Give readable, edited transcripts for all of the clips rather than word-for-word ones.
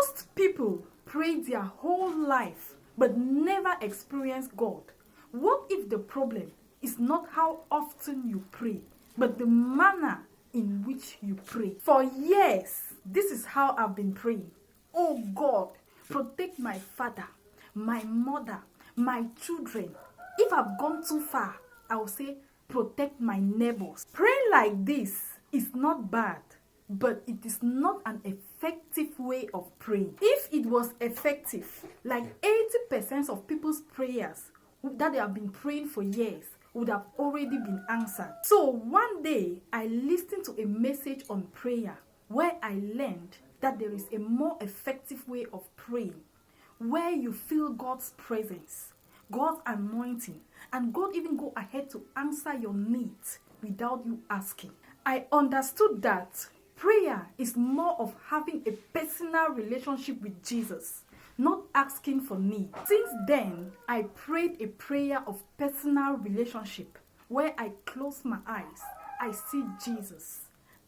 Most people pray their whole life but never experience God. What if the problem is not how often you pray, but the manner in which you pray? For years, this is how I've been praying. Oh God, protect my father, my mother, my children. If I've gone too far, I'll say protect my neighbors. Praying like this is not bad, but it is not an effective way of praying. If it was effective, like 80% of people's prayers that they have been praying for years would have already been answered. So one day, I listened to a message on prayer where I learned that there is a more effective way of praying, where you feel God's presence, God's anointing, and God even go ahead to answer your needs without you asking. I understood that prayer is more of having a personal relationship with Jesus, not asking for need. Since then, I prayed a prayer of personal relationship where I close my eyes, I see Jesus.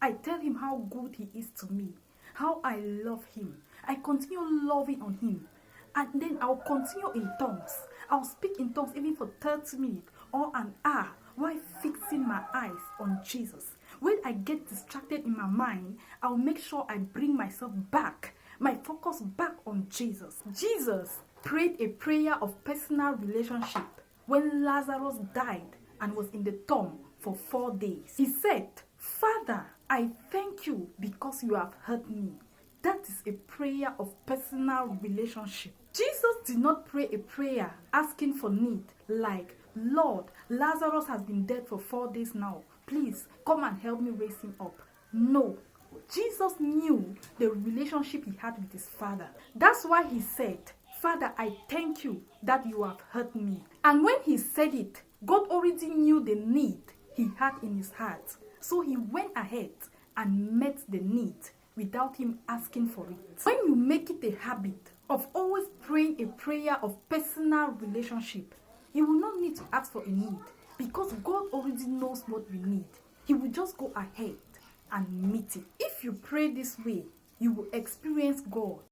I tell him how good he is to me, how I love him. I continue loving on him. And then I'll continue in tongues. I'll speak in tongues even for 30 minutes or an hour while fixing my eyes on Jesus. When I get distracted in my mind, I'll make sure I bring myself back, my focus back on Jesus. Jesus prayed a prayer of personal relationship when Lazarus died and was in the tomb for 4 days. He said, Father, I thank you because you have heard me. That is a prayer of personal relationship. Jesus did not pray a prayer asking for need like, Lord, Lazarus has been dead for 4 days now. Please come and help me raise him up. No. Jesus knew the relationship he had with his Father. That's why he said, Father, I thank you that you have heard me. And when he said it, God already knew the need he had in his heart. So he went ahead and met the need without him asking for it. When you make it a habit of always praying a prayer of personal relationship, you will not need to ask for a need because God already knows what you need. He will just go ahead and meet it. If you pray this way, you will experience God